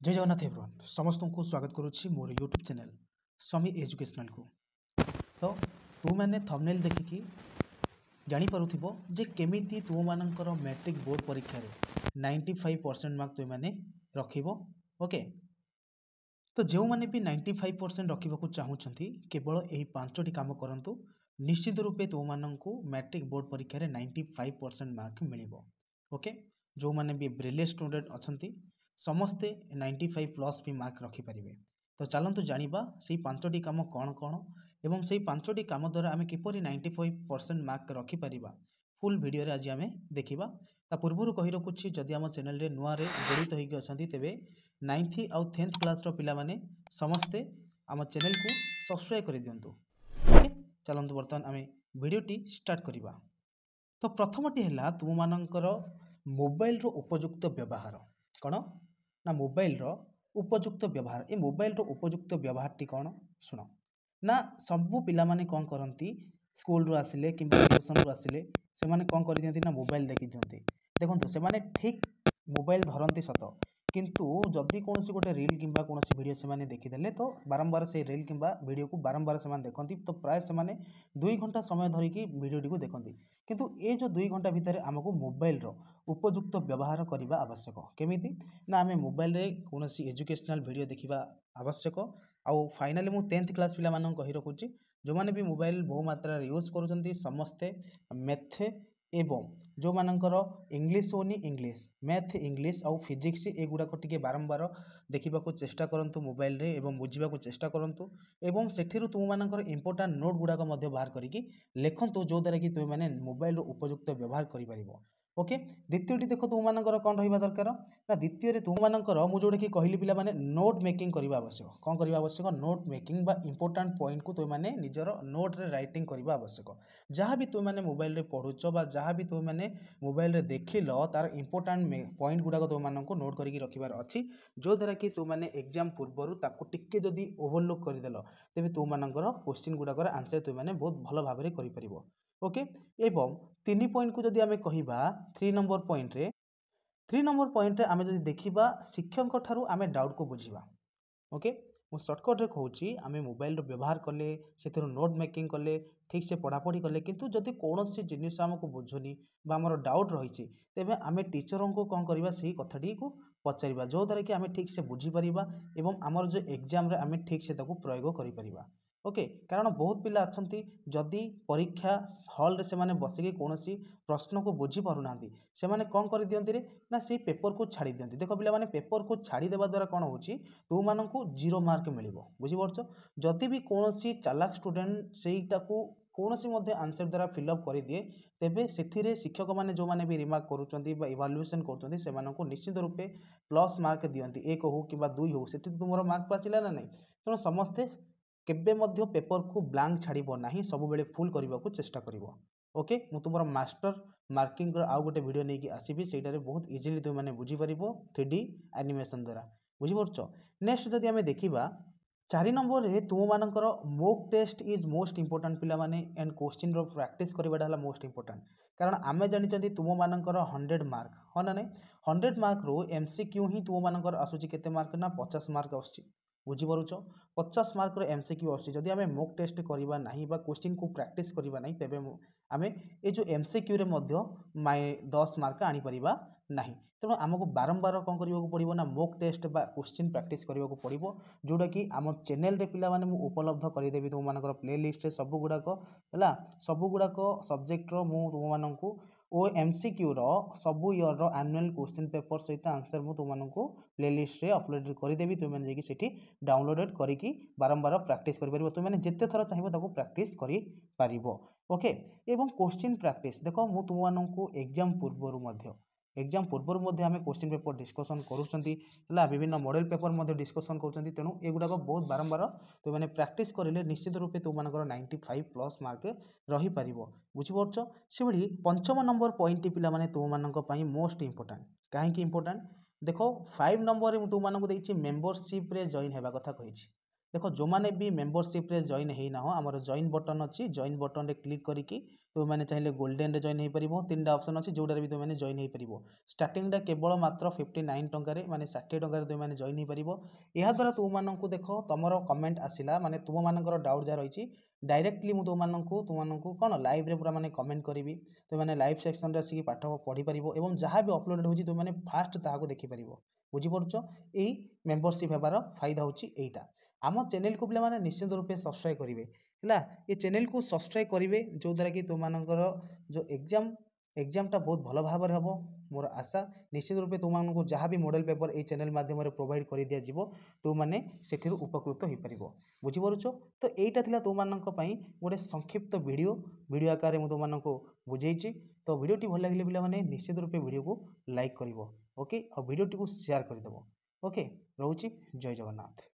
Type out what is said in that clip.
जय जगन्नाथ एवरीवन समस्त को स्वागत करुच्ची मोर यूट्यूब चैनल समी एजुकेशनल को। तो तु मैंने थंबनेल देखिकी जानी पारुथिबो जे केमिति तुम मानकर मैट्रिक बोर्ड परीक्षा रे 95% मार्क तुम मैंने रखिबो। ओके, तो जो मैंने भी 95% रखा चाहूँगी केवल यही पांचटी काम करंतु निश्चित रूपे तुम मानू मैट्रिक बोर्ड परीक्षा रे 95% मार्क मिलिबो। ओके, जो मैंने भी ब्रिलियंट स्टूडेंट अच्छा समस्ते 95 प्लस भी मार्क रखिपारे। तो चलतु जानिबा से पांचटी काम कौन कौन एवं से पांचटी काम द्वारा आम किपरि 95% मार्क रखिपारिबा फुल वीडियो रे आज आम देखिबा। ता पूर्व कही रखुच्छी जदि आम चैनल रे नुआ रे जड़ित होइक अछंती तेबे 9th आउ 10th क्लास रो पिला माने समस्ते आम चैनल को सब्सक्राइब कर दियंतु। ओके, चलतु बर्तमान आम वीडियोटी स्टार्ट करिबा। तो प्रथमटी है तुम मानकर मोबाइल रो उपयुक्त व्यवहार कौन ना मोबाइल रो उपयुक्त व्यवहार। ए मोबाइल रो उपयुक्त व्यवहार टी कौन सुन ना सबू पिला माने कौन करती स्कूल रू आसिले कि ट्यूशन रू आसिले से माने कौन कर दियंती ना मोबाइल देखि दियंती। देखंतु से माने ठीक मोबाइल धरती सत किंतु जदि कौन गोटे रील किंबा कौन वीडियो से माने देखिदेले तो बारंबार से रील किंबा वीडियो को बारंबार से माने देखंती। तो प्राय से माने 2 घंटा समय धरिकी वीडियो टी को देखंती। किंतु ए जो 2 घंटा भितर आमको मोबाइल रो उपयुक्त व्यवहार करने आवश्यक। केमिति ना आम मोबाइल रे कौन एजुकेशनल वीडियो देखा आवश्यक। आउ फाइनाली मु 10th क्लास पिला मानन कहि रखुची जो माने भी मोबाइल बहु मात्रा रे यूज करूछंती समस्ते मैथ एवं जो मानकर इंग्लिश होनी इंग्लिश मैथ इंग्लिश आउ फिजिक्स एगुड़ाक टिके बारंबार देखा चेष्टा करंतु मोबाइल रे एवं बुझा चेष्टा करंतु एवं सेठिरु तुम मानकर इंपोर्टेंट नोट गुड़ाक बाहर करिकी लेखंतु जो द्वारा कि तुम मैंने मोबाइल रो उपयुक्त व्यवहार करिपारिबो। ओके, द्वितीयटी देख तुम मानकर कौन रहा दरकार ना द्वितीय तुम मानकर मुझे जोटा कि कहली पिला माने नोट मेकिंग करने आवश्यक। कौन करने आवश्यक नोट मेकिंग बा इंपोर्टेंट पॉइंट को तुम मैंने निजर नोट रे राइटिंग करने आवश्यक। जहाँ भी तुम मैंने मोबाइल रे पढ़ुच बा जहाँ भी तुम मैंने मोबाइल रे देखिल तार इंपोर्टेंट पॉइंट गुड़ाक तुम मानक नोट करके रखिबार अच्छी जो द्वारा कि तुम मैंने एग्जाम पूर्वर ताकू टिके जदि ओवरलुक करदेल तेज तुम मानकर क्वेश्चन गुड़ाकर आंसर तुम मैंने बहुत भल भाव कर। ओके, एवं 3 पॉइंट को जदि आम कहिबा 3 नंबर पॉइंट रे 3 नंबर पॉइंट रे आम जदि देखिबा शिक्षक ठारू आम डाउट को बुझिबा। ओके, मु सर्टकट रे कहूची आम मोबाइल रो व्यवहार कले से नोट मेकिंग कले ठीक से पढ़ापढ़ी कले किंतु जदि कौन जिनिस आमको बुझुनी बा आमर डाउट रही तेबे आम टीचरों को कौन करवा से कथाटी को पचारिबा जो द्वारा कि आम ठीक से बुझीपारिबा एवं आमर जो एग्जाम रे आम ठीक से ताकू प्रयोग करिपारिबा। ओके, कारण बहुत पिला अच्छा जदि परीक्षा हल रे से माने बसिकी कौन प्रश्न को बुझी पारु नांती से माने कौन कर दियंती रे ना से पेपर को छाड़ी दियंती। देखो पिला माने पेपर को छाड़ी देबा द्वारा कौन होची तू मानकू 0 मार्क मिलिबो। बुझी परछ जदि भी कौन चालाक स्टूडेंट सेटा को कौन आंसर द्वारा फिलअप कर दिए तेबे से शिक्षक मैंने जो मैंने भी रिमार्क करुँच इवाल्युएसन कर निश्चित रूपे प्लस मार्क दियंती 1 हो कि 2 हो से तुम मार्क आसला ना नहीं। तेणु समस्ते केबे मध्य पेपर को ब्लांक छाड़ब ना सब बेले फुल करने को चेष्टा कर। ओके, मु तुम मास्टर मार्किंग आउ गोटे वीडियो नहीं कि आसबि से बहुत इजिली तुम मैंने बुझीपार 3D एनिमेशन द्वारा बुझीपार। नेक्स्ट जदि आम देखा 4 नंबर रे तुम मानकर mock test is most important पिला माने एंड क्वेश्चन रो प्रैक्टिस करवाटा है मोस्ट इंपोर्टेंट। कारण आम जानी तुम मानकर 100 मार्क हाँ ना नहीं 100 मार्क रो MCQ ही तुम मानकर आसूची केते मार्क ना 50 मार्क आसूची। बुझीपारुच 50 मार्क रो MCQ आसूची जदि आम मॉक टेस्ट करवा नहीं बा क्वेश्चन को प्रैक्टिस करवा नहीं तेबे आम ये जो MCQ रे मध्य 10 मार्क आनी परिबा नहीं। तेणु आमको बारंबार कौन करने पड़ो ना मॉक टेस्ट बा क्वेश्चन प्रैक्टिस करने को पड़ो जोटा कि आम चैनल रे पिला माने मु उपलब्ध करदेवी तुम मानकर प्ले लिस्ट रे सब गुड़ाक है सब गुड़ाक सब्जेक्ट रो मु तुम मानकू ओ MCQ रो सब इयर रो एनुअल क्वेश्चन पेपर सहित आंसर मु तुम मानकू प्ले लिस्ट रे अपलोड करदेवी तुम मैंने जाकि सेठी डाउनलोडेड करिकी बारंबार प्रैक्टिस कर परिबो। तुम मैंने जिते थर चाहिए ताको प्रैक्टिस करि परिबो। ओके, एवं क्वेश्चन प्रैक्टिस देखो मु तुम मानकू एग्जाम पूर्व आम क्वेश्चन पेपर डिस्कसन करूँ विभिन्न मॉडल पेपर डिस्कसन कर। तेणु एगुड़ाक बहुत बारंबार तुम मैंने प्रैक्टिस करेंगे निश्चित रूपे तुम मानकर 95 प्लस मार्क रही पार। बुझीपार से भाई 5 नंबर पॉइंट पिला माने तुम मानक मोस्ट इंपोर्टेंट कहीं इंपोर्टेंट देखो 5 नंबर तुम मानक मेंबरशिप रे जॉइन होगा कथा कही देख जो मैंने भी मेंबरशिप रे जॉइन होना हो आमर जॉइन बटन अच्छी जॉइन बटन रे क्लिक करिकी तो मैंने चाहिए गोल्डन रे जॉइन हो पार 3टा ऑप्शन अच्छी जोड़ार भी तुमने जॉइन हो पार स्टार्टिंग केवल मात्र 59 टंकार माने 60 टंकार तुमने जॉइन हो पार याद्वारा तुमको देख तुम कमेंट आसला माने तुम मानकर डाउट जहाँ रही डायरेक्टली मुझे तुमको कौन लाइव रे पूरा माने कमेंट करी तो मैंने लाइव सेक्शन रे आसिक पाठ पढ़ी पार और जहाँ भी अपलोड हो तुमने फास्ट ताकू देखिपार बुझीपार यही मेंबरशिप होबार फायदा होची एटा आम चैनल को पे मैंने निश्चित रूपे सब्सक्राइब करेंगे है ये चैनल को सब्सक्राइब करेंगे जो द्वारा कि तुम जो एग्जामटा बहुत भल भाव में हम मोर आशा निश्चित रूपे तुमको जहाँ भी मॉडल पेपर ये चैनल माध्यम प्रोवाइड कर दि जाव तुमने से उपकृत हो पार बुझीपार तो यहीटा तुम गोटे संक्षिप्त वीडियो आकार में तुमको बुझे तो वीडियोटी भल लगे पे निश्चित रूपे वीडियो को लाइक कर ओके और वीडियोटी को शेयर करदेव ओके रोची जय जगन्नाथ।